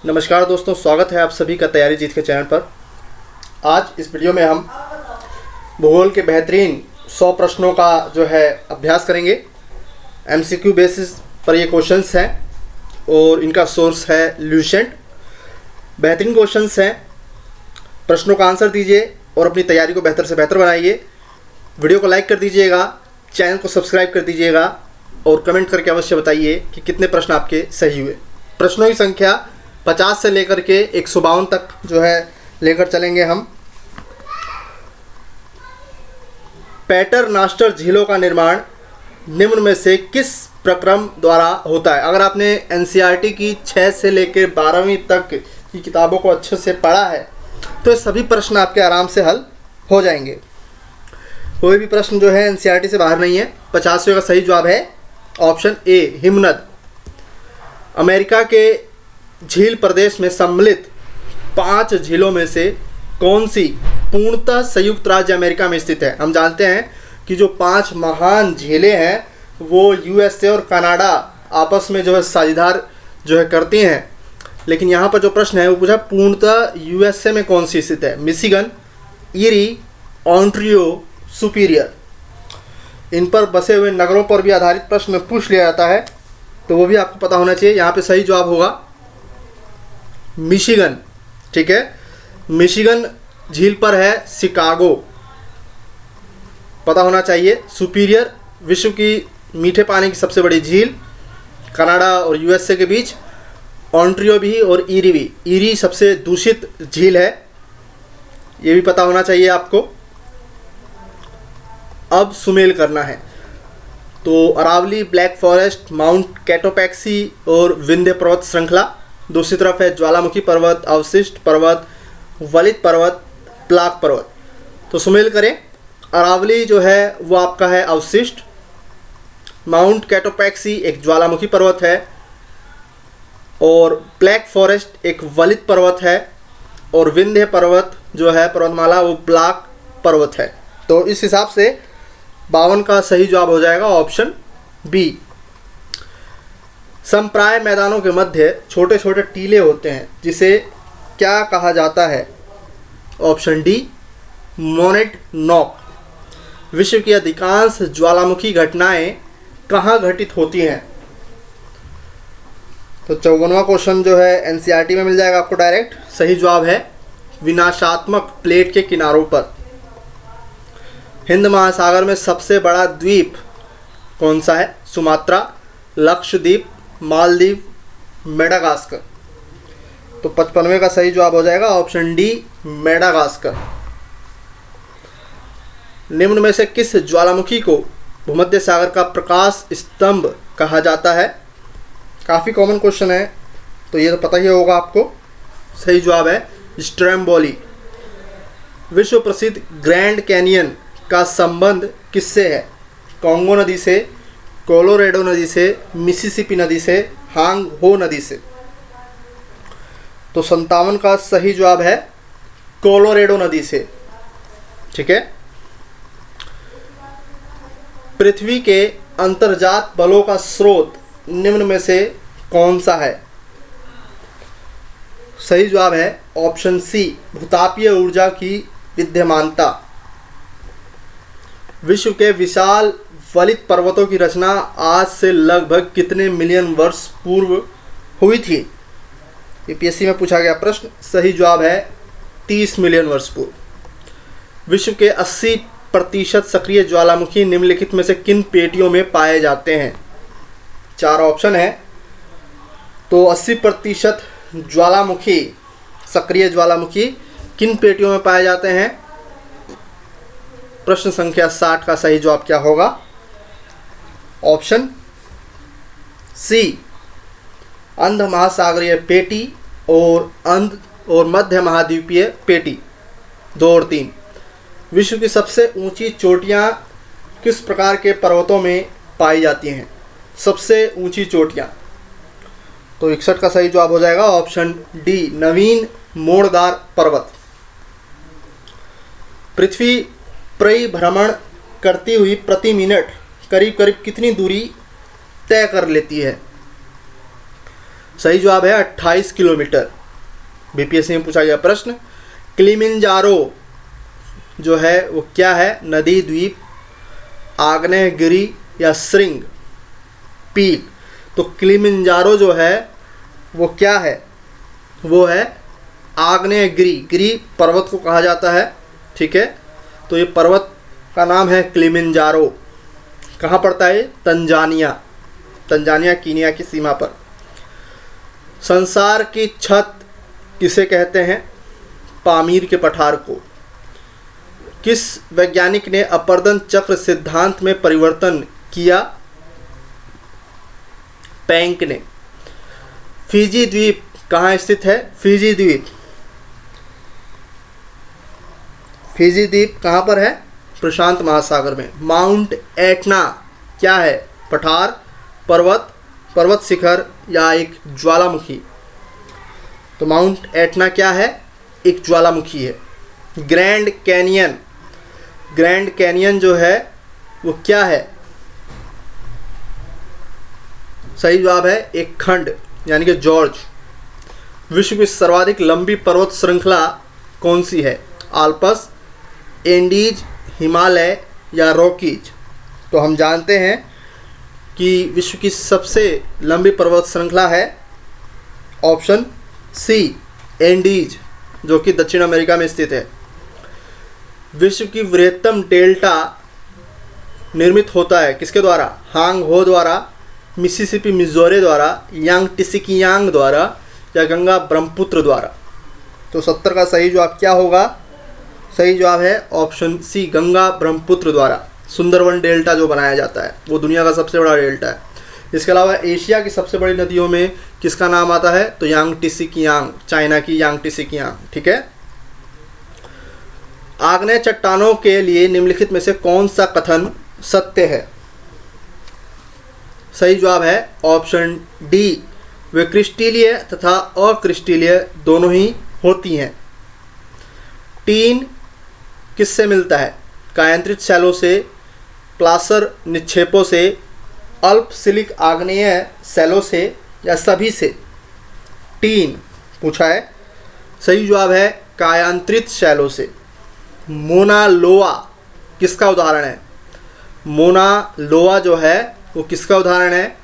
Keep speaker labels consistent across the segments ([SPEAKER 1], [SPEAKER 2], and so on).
[SPEAKER 1] नमस्कार दोस्तों, स्वागत है आप सभी का तैयारी जीत के चैनल पर। आज इस वीडियो में हम भूगोल के बेहतरीन 100 प्रश्नों का जो है अभ्यास करेंगे। एमसीक्यू बेसिस पर ये क्वेश्चंस हैं और इनका सोर्स है ल्यूसेंट। बेहतरीन क्वेश्चंस हैं, प्रश्नों का आंसर दीजिए और अपनी तैयारी को बेहतर से बेहतर बनाइए। वीडियो को लाइक कर दीजिएगा, चैनल को सब्सक्राइब कर दीजिएगा और कमेंट करके अवश्य बताइए कि कितने प्रश्न आपके सही हुए। प्रश्नों की संख्या 50 से लेकर के 152 तक जो है लेकर चलेंगे हम। पैटरनास्टर झीलों का निर्माण निम्न में से किस प्रक्रम द्वारा होता है? अगर आपने एनसीईआरटी की 6 से लेकर 12वीं तक की किताबों को अच्छे से पढ़ा है तो ये सभी प्रश्न आपके आराम से हल हो जाएंगे। कोई भी प्रश्न जो है एनसीईआरटी से बाहर नहीं है। 50वें का सही जवाब है ऑप्शन ए, हिमनद। अमेरिका के झील प्रदेश में सम्मिलित 5 झीलों में से कौन सी पूर्णतः संयुक्त राज्य अमेरिका में स्थित है? हम जानते हैं कि जो 5 महान झीलें हैं वो यूएसए और कनाडा आपस में जो है साझेदार जो है करती हैं, लेकिन यहाँ पर जो प्रश्न है वो पूछा पूर्णतः यूएसए में कौन सी स्थित है? Michigan, Erie, Ontario, Superior. इन पर बसे हुए नगरों पर भी आधारित प्रश्न पूछ लिया जाता है, तो वो भी आपको पता होना चाहिए। यहाँ पे सही जवाब होगा मिशिगन। ठीक है, मिशिगन झील पर है शिकागो, पता होना चाहिए। सुपीरियर विश्व की मीठे पानी की सबसे बड़ी झील, कनाडा और यूएसए के बीच। ऑन्टारियो भी और ईरी भी। ईरी सबसे दूषित झील है, ये भी पता होना चाहिए आपको। अब सुमेल करना है तो अरावली, ब्लैक फॉरेस्ट, माउंट कैटोपैक्सी और विंध्य पर्वत श्रृंखला। दूसरी तरफ है ज्वालामुखी पर्वत, अवशिष्ट पर्वत, वलित पर्वत, प्लाक पर्वत। तो सुमेल करें। अरावली जो है वो आपका है अवशिष्ट, माउंट कैटोपैक्सी एक ज्वालामुखी पर्वत है और ब्लैक फॉरेस्ट एक वलित पर्वत है और विंध्य पर्वत जो है पर्वतमाला वो प्लाक पर्वत है। तो इस हिसाब से 52 का सही जवाब हो जाएगा ऑप्शन बी। समप्राय मैदानों के मध्य छोटे छोटे टीले होते हैं, जिसे क्या कहा जाता है? ऑप्शन डी, मोनेट नॉक। विश्व की अधिकांश ज्वालामुखी घटनाएं कहाँ घटित होती हैं? तो 54वां क्वेश्चन जो है एनसीईआरटी में मिल जाएगा आपको डायरेक्ट। सही जवाब है विनाशात्मक प्लेट के किनारों पर। हिंद महासागर में सबसे बड़ा द्वीप कौन सा है? Sumatra, Lakshadweep, Maldives, Madagascar. तो 55वें का सही जवाब हो जाएगा ऑप्शन डी, मेडागास्कर। निम्न में से किस ज्वालामुखी को भूमध्य सागर का प्रकाश स्तंभ कहा जाता है? काफ़ी कॉमन क्वेश्चन है तो ये तो पता ही होगा आपको। सही जवाब है स्ट्रैम्बोली। विश्व प्रसिद्ध ग्रैंड कैनियन का संबंध किससे है? कांगो नदी से, कोलोराडो नदी से, मिसिसिपी नदी से, हांग हो नदी से। तो 57 का सही जवाब है कोलोराडो नदी से। ठीक है। पृथ्वी के अंतर्जात बलों का स्रोत निम्न में से कौन सा है? सही जवाब है ऑप्शन सी, भूतापीय ऊर्जा की विद्यमानता। विश्व के विशाल वलित पर्वतों की रचना आज से लगभग कितने मिलियन वर्ष पूर्व हुई थी? यूपीएससी में पूछा गया प्रश्न। सही जवाब है 30 मिलियन वर्ष पूर्व। विश्व के 80% सक्रिय ज्वालामुखी निम्नलिखित में से किन पेटियों में पाए जाते हैं? 4 ऑप्शन है। तो 80% ज्वालामुखी, सक्रिय ज्वालामुखी किन पेटियों में पाए जाते हैं? प्रश्न संख्या 60 का सही जवाब क्या होगा? ऑप्शन सी, अंध महासागरीय पेटी और अंध और मध्य महाद्वीपीय पेटी 2 और 3। विश्व की सबसे ऊंची चोटियां किस प्रकार के पर्वतों में पाई जाती हैं? सबसे ऊंची चोटियां। तो 61 का सही जवाब हो जाएगा ऑप्शन डी, नवीन मोड़दार पर्वत। पृथ्वी परिभ्रमण करती हुई प्रति मिनट करीब करीब कितनी दूरी तय कर लेती है? सही जवाब है 28 किलोमीटर। बीपीएससी में पूछा गया प्रश्न। किलिमंजारो जो है वो क्या है? नदी, द्वीप, आग्नेयगिरी या श्रृंग पीक। तो किलिमंजारो जो है वो क्या है? वो है आग्नेयगिरी। गिरी पर्वत को कहा जाता है, ठीक है। तो ये पर्वत का नाम है किलिमंजारो। कहाँ पड़ता है? तंजानिया, कीनिया की सीमा पर। संसार की छत किसे कहते हैं? पामीर के पठार को। किस वैज्ञानिक ने अपरदन चक्र सिद्धांत में परिवर्तन किया? पैंक ने। फिजी द्वीप कहाँ स्थित है? फिजी द्वीप कहाँ पर है? प्रशांत महासागर में। माउंट एटना क्या है? पठार, पर्वत शिखर या एक ज्वालामुखी? तो माउंट एटना क्या है? एक ज्वालामुखी है। ग्रैंड कैनियन जो है वो क्या है? सही जवाब है एक खंड, यानी कि जॉर्ज। विश्व की सर्वाधिक लंबी पर्वत श्रृंखला कौन सी है? आल्प्स, एंडीज, हिमालय या रॉकीज? तो हम जानते हैं कि विश्व की सबसे लंबी पर्वत श्रृंखला है ऑप्शन सी, एंडीज, जो कि दक्षिण अमेरिका में स्थित है। विश्व की वृहत्तम डेल्टा निर्मित होता है किसके द्वारा? हांग हो द्वारा, मिसिसिपी मिजोरे द्वारा, यांगटिसिकियांग द्वारा या गंगा ब्रह्मपुत्र द्वारा? तो 70 का सही जवाब क्या होगा? सही जवाब है ऑप्शन सी, गंगा ब्रह्मपुत्र द्वारा। सुंदरवन डेल्टा जो बनाया जाता है वो दुनिया का सबसे बड़ा डेल्टा है। इसके अलावा एशिया की सबसे बड़ी नदियों में किसका नाम आता है? तो यांगटिसिकियांग, चाइना की यांगटिसिकियांग, ठीक है। आग्नेय चट्टानों के लिए निम्नलिखित में से कौन सा कथन सत्य है? सही जवाब है ऑप्शन डी, वे क्रिस्टलीय तथा अक्रिस्टलीय दोनों ही होती हैं। टीन किससे मिलता है? कायांतरित शैलों से, प्लासर निक्षेपों से, अल्पसिलिक आग्नेय शैलों से या सभी से? टीन पूछा है। सही जवाब है कायांतरित शैलों से। मोना लोआ किसका उदाहरण है? मोना लोआ जो है वो किसका उदाहरण है?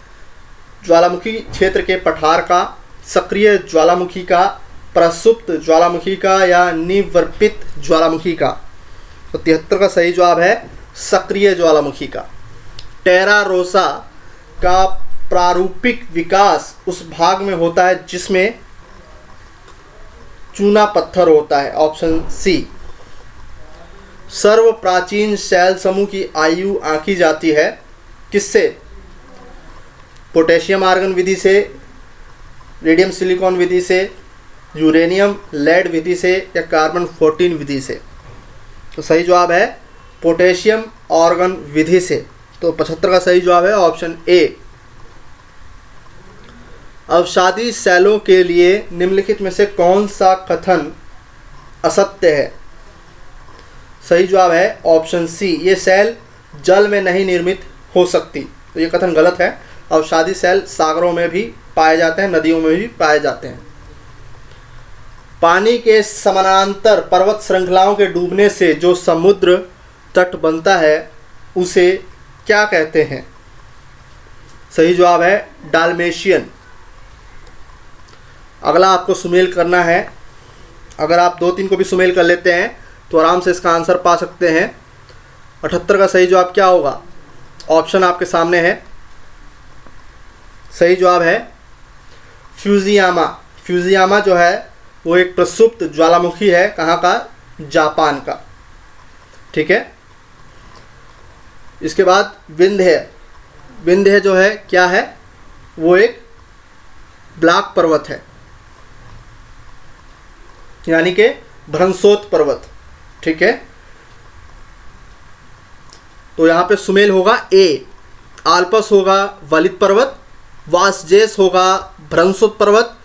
[SPEAKER 1] ज्वालामुखी क्षेत्र के पठार का, सक्रिय ज्वालामुखी का, प्रसुप्त ज्वालामुखी का या निवर्पित ज्वालामुखी का? तो 73 का सही जवाब है सक्रिय ज्वालामुखी का। टेरा रोसा का प्रारूपिक विकास उस भाग में होता है जिसमें चूना पत्थर होता है, ऑप्शन सी। सर्व प्राचीन शैल समूह की आयु आंकी जाती है किससे? पोटेशियम आर्गन विधि से, रेडियम सिलिकॉन विधि से, यूरेनियम लेड विधि से या कार्बन 14 विधि से? तो सही जवाब है पोटेशियम आर्गन विधि से। तो 75 का सही जवाब है ऑप्शन ए। अवसादी सेलों के लिए निम्नलिखित में से कौन सा कथन असत्य है? सही जवाब है ऑप्शन सी, ये सेल जल में नहीं निर्मित हो सकती। तो ये कथन गलत है। अवसादी सेल सागरों में भी पाए जाते हैं, नदियों में भी पाए जाते हैं। पानी के समानांतर पर्वत श्रृंखलाओं के डूबने से जो समुद्र तट बनता है उसे क्या कहते हैं? सही जवाब है डाल्मेशियन। अगला आपको सुमेल करना है। अगर आप 2-3 को भी सुमेल कर लेते हैं तो आराम से इसका आंसर पा सकते हैं। 78 का सही जवाब क्या होगा? ऑप्शन आपके सामने है। सही जवाब है फ्यूजियामा। फ्यूजियामा जो है वो एक प्रसुप्त ज्वालामुखी है। कहाँ का? जापान का, ठीक है। इसके बाद विंध्य जो है क्या है? वो एक ब्लैक पर्वत है, यानी कि भ्रंशोत पर्वत, ठीक है। तो यहाँ पे सुमेल होगा ए। आल्पस होगा वलित पर्वत, वासजेस होगा भ्रंशोत पर्वत,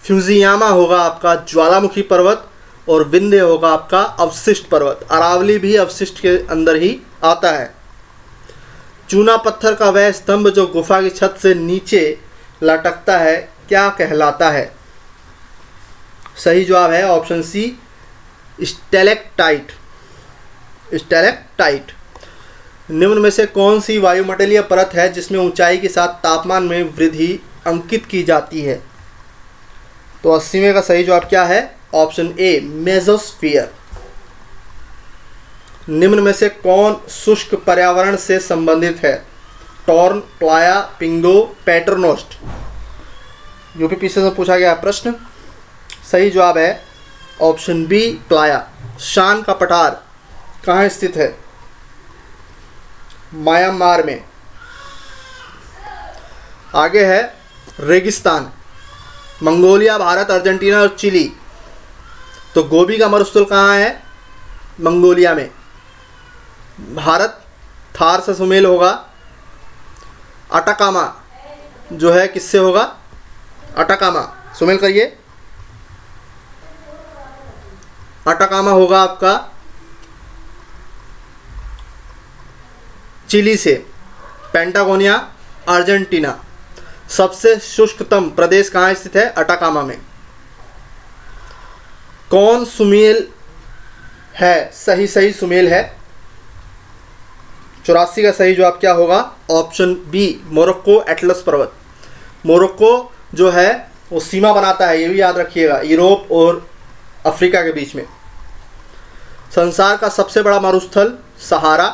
[SPEAKER 1] फ्यूजियामा होगा आपका ज्वालामुखी पर्वत और विंध्य होगा आपका अवशिष्ट पर्वत। अरावली भी अवशिष्ट के अंदर ही आता है। चूना पत्थर का वह स्तंभ जो गुफा की छत से नीचे लटकता है क्या कहलाता है? सही जवाब है ऑप्शन सी, स्टैलेक्टाइट। स्टैलेक्टाइट। निम्न में से कौन सी वायुमंडलीय परत है जिसमें ऊंचाई के साथ तापमान में वृद्धि अंकित की जाती है? तो 80वें का सही जवाब क्या है? Option A, mesosphere. निम्न में से कौन शुष्क पर्यावरण से संबंधित है? टॉर्न, प्लाया, पिंगो, पेट्रोनोस्ट। यूपीपीसी से पूछा गया प्रश्न। सही जवाब है ऑप्शन बी, प्लाया। शान का पठार कहाँ स्थित है? म्यांमार में। आगे है रेगिस्तान, मंगोलिया, भारत, अर्जेंटीना और चिली। तो गोबी का मरुस्थल कहाँ है? मंगोलिया में। भारत थार से सुमेल होगा। अटाकामा जो है किससे होगा? अटाकामा, सुमेल करिए। अटाकामा होगा आपका चिली से। पेंटागोनिया, अर्जेंटीना। सबसे शुष्कतम प्रदेश कहाँ स्थित है? अटाकामा में। कौन सुमेल है? सही सुमेल है। 84 का सही जवाब क्या होगा? ऑप्शन बी, मोरक्को एटलस पर्वत। मोरक्को जो है वो सीमा बनाता है, ये भी याद रखिएगा, यूरोप और अफ्रीका के बीच में। संसार का सबसे बड़ा मरुस्थल सहारा।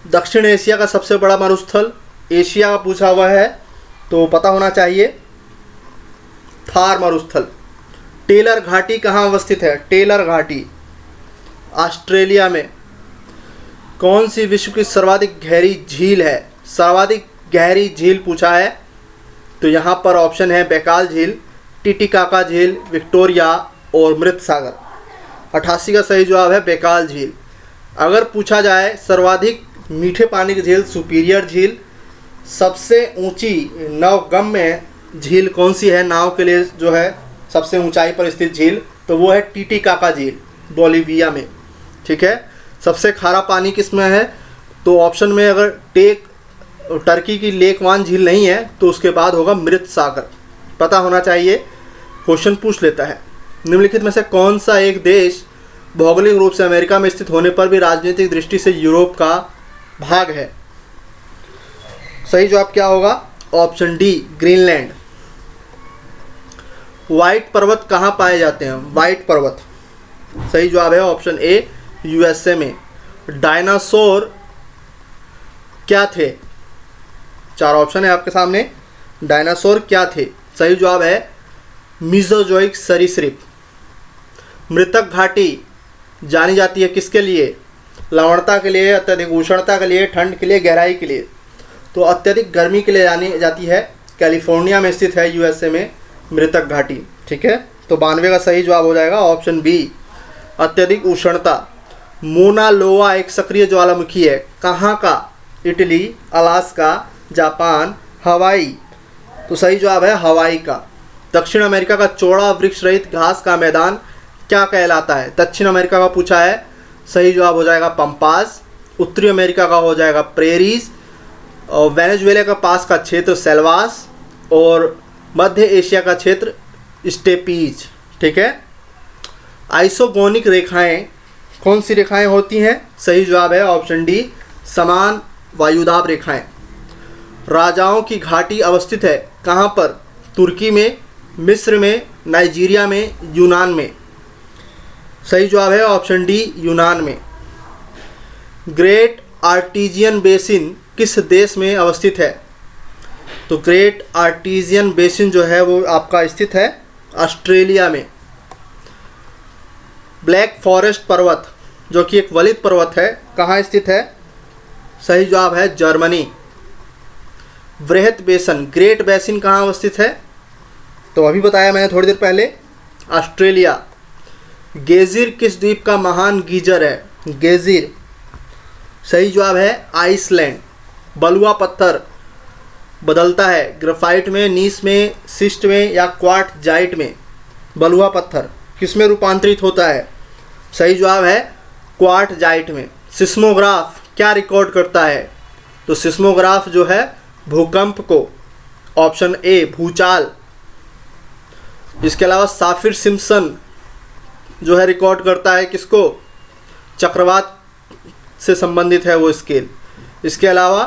[SPEAKER 1] दक्षिण एशिया का सबसे बड़ा मरुस्थल, एशिया का पूछा हुआ है तो पता होना चाहिए, थार मरुस्थल। टेलर घाटी कहाँ अवस्थित है? टेलर घाटी ऑस्ट्रेलिया में। कौन सी विश्व की सर्वाधिक गहरी झील है? सर्वाधिक गहरी झील पूछा है तो यहाँ पर ऑप्शन है बैकाल झील, टिटिकाका झील, विक्टोरिया और मृत सागर। 88 का सही जवाब है बैकाल झील। अगर पूछा जाए सर्वाधिक मीठे पानी की झील, सुपीरियर झील। सबसे ऊंची नवगम्य झील कौन सी है? नाव के लिए जो है सबसे ऊंचाई पर स्थित झील, तो वो है टिटिकाका झील, बोलिविया में। ठीक है। सबसे खारा पानी किस में है? तो ऑप्शन में अगर टर्की की लेकवान झील नहीं है तो उसके बाद होगा मृत सागर। पता होना चाहिए, क्वेश्चन पूछ लेता है। निम्नलिखित में से कौन सा एक देश भौगोलिक रूप से अमेरिका में स्थित होने पर भी राजनीतिक दृष्टि से यूरोप का भाग है? सही जवाब क्या होगा? Option D, Greenland. व्हाइट पर्वत कहाँ पाए जाते हैं? व्हाइट पर्वत। सही जवाब है ऑप्शन ए, यूएसए में। डायनासोर क्या थे? 4 ऑप्शन है आपके सामने। डायनासोर क्या थे? सही जवाब है मीजोजोइक सरीसृप। मृतक घाटी जानी जाती है किसके लिए? लवणता के लिए, अत्यधिक उष्णता के लिए, ठंड के लिए, गहराई के लिए। तो अत्यधिक गर्मी के लिए जानी जाती है। कैलिफोर्निया में स्थित है यूएसए में मृतक घाटी। ठीक है। तो 92 का सही जवाब हो जाएगा ऑप्शन बी, अत्यधिक उष्णता। मोना लोआ एक सक्रिय ज्वालामुखी है। कहाँ का? इटली, अलास्का, जापान, हवाई। तो सही जवाब है हवाई का। दक्षिण अमेरिका का चौड़ा वृक्ष रहित घास का मैदान क्या कहलाता है? दक्षिण अमेरिका का पूछा है। सही जवाब हो जाएगा पंपास। उत्तरी अमेरिका का हो जाएगा प्रेरीज, और वेनेजुएला का पास का क्षेत्र सेल्वास, और मध्य एशिया का क्षेत्र स्टेपीज। ठीक है। आइसोगोनिक रेखाएं कौन सी रेखाएं होती हैं? सही जवाब है ऑप्शन डी, समान वायुदाब रेखाएं। राजाओं की घाटी अवस्थित है कहाँ पर? तुर्की में, मिस्र में, नाइजीरिया में, यूनान में। सही जवाब है ऑप्शन डी, यूनान में। ग्रेट आर्टीजियन बेसिन किस देश में अवस्थित है? तो ग्रेट आर्टीजियन बेसिन जो है वो आपका स्थित है ऑस्ट्रेलिया में। ब्लैक फॉरेस्ट पर्वत जो कि एक वलित पर्वत है, कहाँ स्थित है? सही जवाब है जर्मनी। वृहत बेसन, ग्रेट बेसिन कहाँ अवस्थित है? तो अभी बताया मैंने थोड़ी देर पहले, ऑस्ट्रेलिया। गेजिर किस द्वीप का महान गीजर है? गेजिर। सही जवाब है आइसलैंड। बलुआ पत्थर बदलता है ग्रेफाइट में, नीस में, सिस्ट में या क्वार्टजाइट में। बलुआ पत्थर किस में रूपांतरित होता है? सही जवाब है क्वार्टजाइट में। सिस्मोग्राफ क्या रिकॉर्ड करता है? तो सिस्मोग्राफ जो है भूकंप को ऑप्शन ए भूचाल। इसके अलावा साफिर सिम्पसन जो है रिकॉर्ड करता है किसको, चक्रवात से संबंधित है वो स्केल। इसके अलावा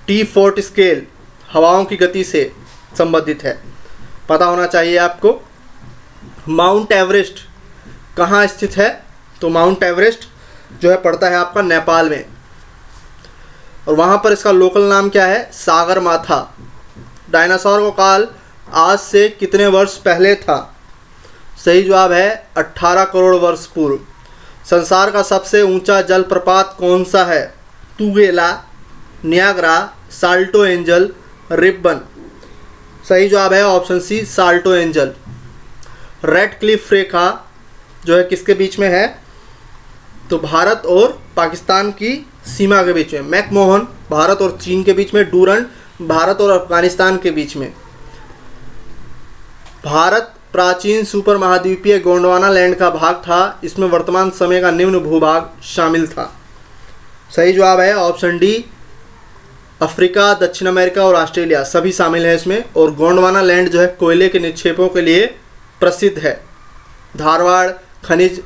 [SPEAKER 1] T-Fort स्केल हवाओं की गति से संबंधित है, पता होना चाहिए आपको। माउंट एवरेस्ट कहाँ स्थित है, तो माउंट एवरेस्ट जो है पड़ता है आपका नेपाल में, और वहाँ पर इसका लोकल नाम क्या है, सागर माथा। डायनासोर का काल आज से कितने वर्ष पहले था, सही जवाब है 18 करोड़ वर्ष पूर्व। संसार का सबसे ऊंचा जलप्रपात कौन सा है, Tugela, Niagara, Salto Angel, Ribbon. सही जवाब है option C Salto Angel. Red Cliff रेखा जो है किसके बीच में है, तो भारत और पाकिस्तान की सीमा के बीच में। मैकमोहन भारत और चीन के बीच में, डूरंड भारत और अफगानिस्तान के बीच में। भारत प्राचीन सुपर महाद्वीपीय गोंडवाना लैंड का भाग था, इसमें वर्तमान समय का निम्न भूभाग शामिल था। सही जवाब है ऑप्शन डी अफ्रीका, दक्षिण अमेरिका और ऑस्ट्रेलिया सभी शामिल है इसमें। और गोंडवाना लैंड जो है कोयले के निक्षेपों के लिए प्रसिद्ध है, धारवाड़ खनिज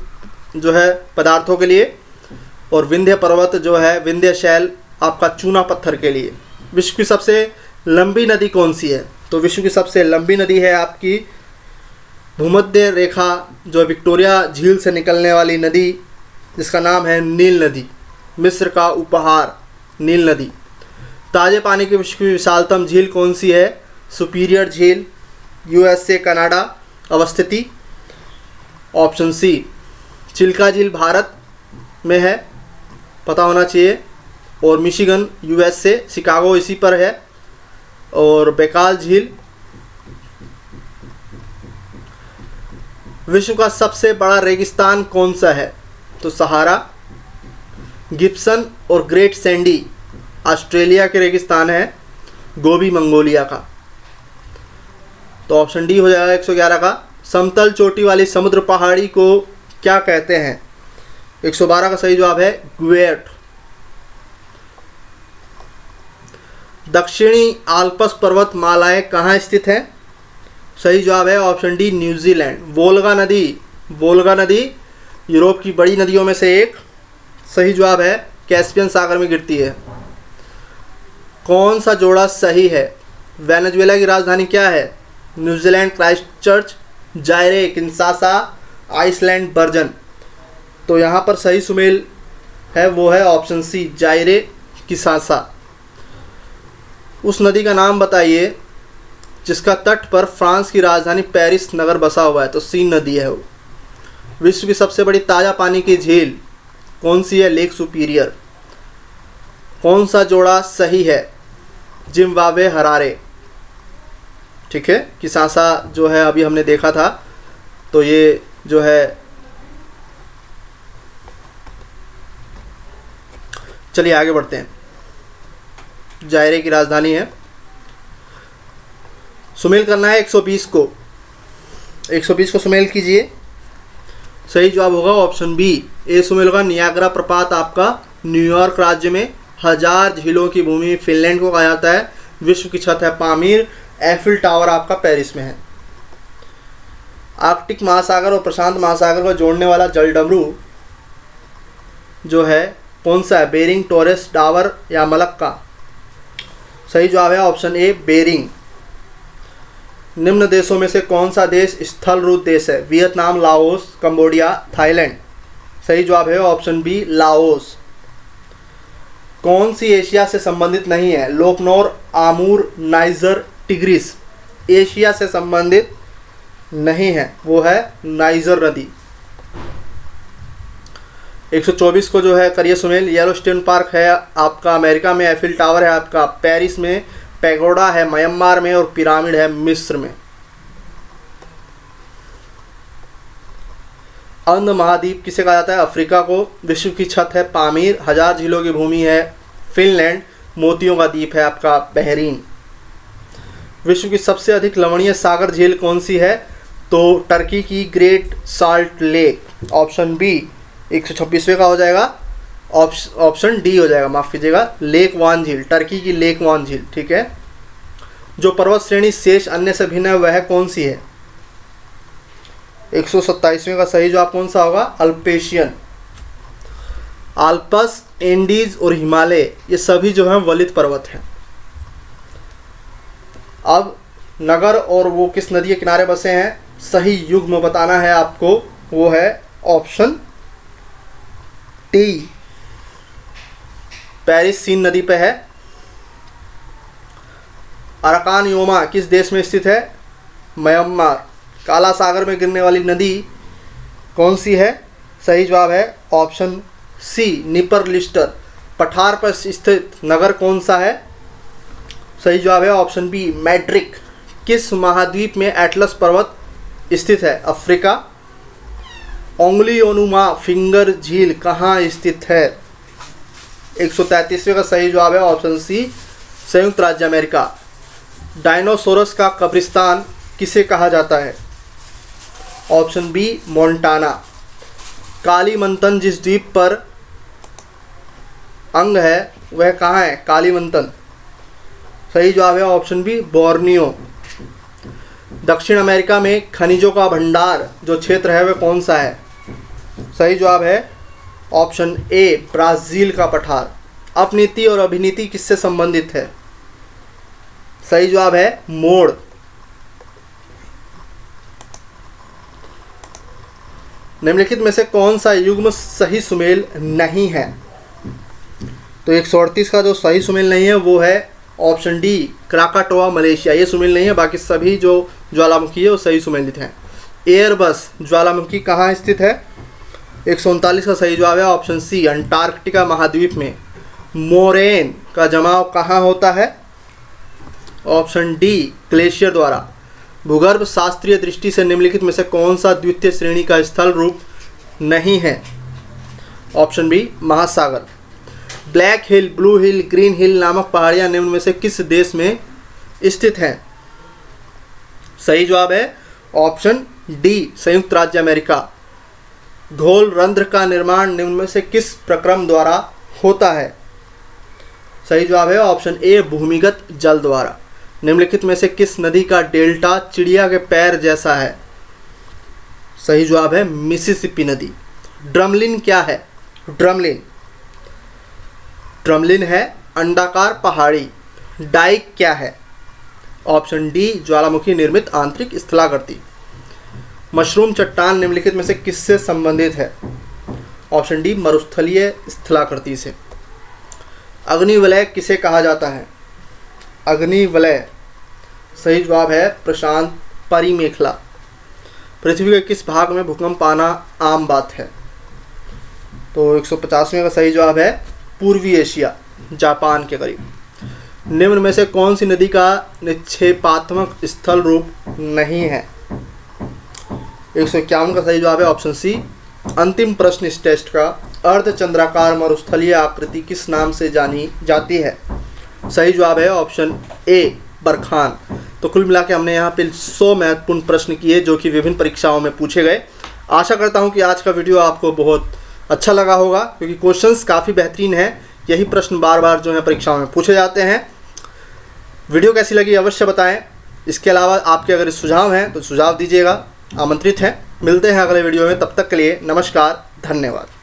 [SPEAKER 1] जो है पदार्थों के लिए, और विंध्य पर्वत जो है विंध्य शैल आपका चूना पत्थर के लिए। विश्व की सबसे लंबी नदी कौन सी है, तो विश्व की सबसे लंबी नदी है आपकी भूमध्य रेखा जो विक्टोरिया झील से निकलने वाली नदी, जिसका नाम है नील नदी, मिस्र का उपहार नील नदी। ताजे पानी की विश्व की विशालतम झील कौन सी है, सुपीरियर झील, USA कनाडा अवस्थिति। ऑप्शन सी चिल्का झील भारत में है, पता होना चाहिए, और मिशिगन USA शिकागो इसी पर है। और बेकाल झील। विश्व का सबसे बड़ा रेगिस्तान कौन सा है, तो सहारा, गिब्सन और ग्रेट सैंडी ऑस्ट्रेलिया के रेगिस्तान है, गोबी मंगोलिया का। तो ऑप्शन डी हो जाएगा 111 का। समतल चोटी वाली समुद्र पहाड़ी को क्या कहते हैं, 112 का सही जवाब है ग्वेट। दक्षिणी आल्प्स पर्वतमालाएं कहाँ स्थित हैं, सही जवाब है ऑप्शन डी न्यूजीलैंड। वोल्गा नदी यूरोप की बड़ी नदियों में से एक, सही जवाब है कैस्पियन सागर में गिरती है। कौन सा जोड़ा सही है, वेनेजुएला की राजधानी क्या है, New Zealand Christchurch, Zaire Kinshasa, Iceland Bergen. तो यहाँ पर सही सुमेल है वो है ऑप्शन सी जायरे किंशासा। उस नदी का नाम बताइए जिसका तट पर फ्रांस की राजधानी पेरिस नगर बसा हुआ है, तो सीन नदी है वो। विश्व की सबसे बड़ी ताज़ा पानी की झील कौन सी है, लेक सुपीरियर। कौन सा जोड़ा सही है, जिम्बाब्वे हरारे। ठीक है, किसासा जो है अभी हमने देखा था, तो ये जो है, चलिए आगे बढ़ते हैं। जायरे की राजधानी है। सुमेल करना है 120 को, 120 को सुमेल कीजिए। सही जवाब होगा ऑप्शन बी ए सुमेल का नियाग्रा प्रपात आपका न्यूयॉर्क राज्य में, 1000 झीलों की भूमि फिनलैंड को कहा जाता है, विश्व की छत है पामीर, एफिल टावर आपका पेरिस में है। आर्कटिक महासागर और प्रशांत महासागर को जोड़ने वाला जलडमरू जो है कौन सा है, बेरिंग, टोरेस, डावर या मलक्का। सही जवाब है ऑप्शन ए बेरिंग। निम्न देशों में से कौन सा देश स्थल रूप देश है, वियतनाम, लाओस, कंबोडिया, थाईलैंड। सही जवाब है ऑप्शन बी लाओस। कौन सी एशिया से संबंधित नहीं है, लोकनौर, आमूर, नाइजर, टिग्रिस। एशिया से संबंधित नहीं है, वो है नाइजर नदी। 124 को जो है करिए सुमेल। येलोस्टोन पार्क है आपका अमेरिका में, एफिल टावर है आपका पेरिस में, पैगोडा है म्यांमार में, और पिरामिड है मिस्र में। अंध महाद्वीप किसे कहा जाता है, अफ्रीका को। विश्व की छत है पामीर, 1000 झीलों की भूमि है फिनलैंड, मोतियों का द्वीप है आपका बहरीन। विश्व की सबसे अधिक लवणीय सागर झील कौन सी है, तो टर्की की Great Salt Lake. Option B 126वें का हो जाएगा, ऑप्शन डी हो जाएगा, माफ़ कीजिएगा, लेक वान झील, टर्की की लेक वान झील। ठीक है। जो पर्वत श्रेणी शेष अन्य से भिन्न है वह कौन सी है? 127वें का सही जवाब कौन सा होगा? अल्पेशियन। आल्पस, एंडीज और हिमालय ये सभी जो हैं वलित पर्वत हैं। अब नगर और वो किस नदी के किनारे बसे हैं, सही युग्म बताना है आपको, वो है ऑप्शन टी, पेरिस सीन नदी पे है। अरकान योमा किस देश में स्थित है? म्यांमार। काला सागर में गिरने वाली नदी कौन सी है? सही जवाब है ऑप्शन सी, निपर लिस्टर। पठार पर स्थित नगर कौन सा है? सही जवाब है ऑप्शन बी, मैड्रिक। किस महाद्वीप में एटलस पर्वत स्थित है? अफ्रीका। ओंगलियोनुमा फिंगर झील कहाँ स्थित है? 133वें का सही जवाब है ऑप्शन सी, संयुक्त राज्य अमेरिका। डायनासोरस का कब्रिस्तान किसे कहा जाता है? Option B, Montana. कालीमंतन जिस द्वीप पर अंग है वह कहाँ है? कालीमंतन। सही जवाब है ऑप्शन बी, बोर्नियो। दक्षिण अमेरिका में खनिजों का भंडार जो क्षेत्र है वह कौन सा है? सही जवाब है ऑप्शन ए, ब्राज़ील का पठार। अपनीति और अभिनीति किससे संबंधित है? सही जवाब है मोड़। निम्नलिखित में से कौन सा युग्म सही सुमेल नहीं है? तो 138 का जो सही सुमेल नहीं है वो है ऑप्शन डी, क्राकाटोआ मलेशिया। ये सुमेल नहीं है, बाकी सभी जो ज्वालामुखी है वो सही सुमेलित हैं। एयरबस ज्वालामुखी कहाँ स्थित है? 139 का सही जवाब है ऑप्शन सी, अंटार्कटिका महाद्वीप में। मोरेन का जमाव कहाँ होता है? ऑप्शन डी, ग्लेशियर द्वारा। भूगर्भ शास्त्रीय दृष्टि से निम्नलिखित में से कौन सा द्वितीय श्रेणी का स्थल रूप नहीं है? ऑप्शन बी, महासागर। ब्लैक हिल, ब्लू हिल, ग्रीन हिल नामक पहाड़ियाँ निम्न में से किस देश में स्थित हैं? सही जवाब है ऑप्शन डी, संयुक्त राज्य अमेरिका। घोल रंध्र का निर्माण निम्न में से किस प्रक्रम द्वारा होता है? सही जवाब है ऑप्शन ए, भूमिगत जल द्वारा। निम्नलिखित में से किस नदी का डेल्टा चिड़िया के पैर जैसा है? सही जवाब है मिसिसिपी नदी। ड्रमलिन क्या है? ड्रमलिन है अंडाकार पहाड़ी। डाइक क्या है? ऑप्शन डी, ज्वालामुखी निर्मित आंतरिक स्थलाकृति। मशरूम चट्टान निम्नलिखित में से किससे संबंधित है? ऑप्शन डी, मरुस्थलीय स्थलाकृति से। अग्निवलय किसे कहा जाता है? अग्निवलय। सही जवाब है प्रशांत परिमेखला। पृथ्वी के किस भाग में भूकंप आना आम बात है? तो 150वें का सही जवाब है पूर्वी एशिया, जापान के करीब। निम्न में से कौन सी नदी का निक्षेपात्मक स्थल रूप नहीं है? 151 का सही जवाब है ऑप्शन सी। अंतिम प्रश्न इस टेस्ट का, अर्धचंद्राकार मरुस्थलीय आकृति किस नाम से जानी जाती है? सही जवाब है ऑप्शन ए, बरखान। तो कुल मिला के हमने यहाँ पे 100 महत्वपूर्ण प्रश्न किए जो कि विभिन्न परीक्षाओं में पूछे गए। आशा करता हूँ कि आज का वीडियो आपको बहुत अच्छा लगा होगा, क्योंकि क्वेश्चंस काफ़ी बेहतरीन हैं। यही प्रश्न बार बार जो है परीक्षाओं में पूछे जाते हैं। वीडियो कैसी लगी अवश्य बताएं। इसके अलावा आपके अगर सुझाव हैं तो सुझाव दीजिएगा, आमंत्रित हैं। मिलते हैं अगले वीडियो में, तब तक के लिए नमस्कार, धन्यवाद।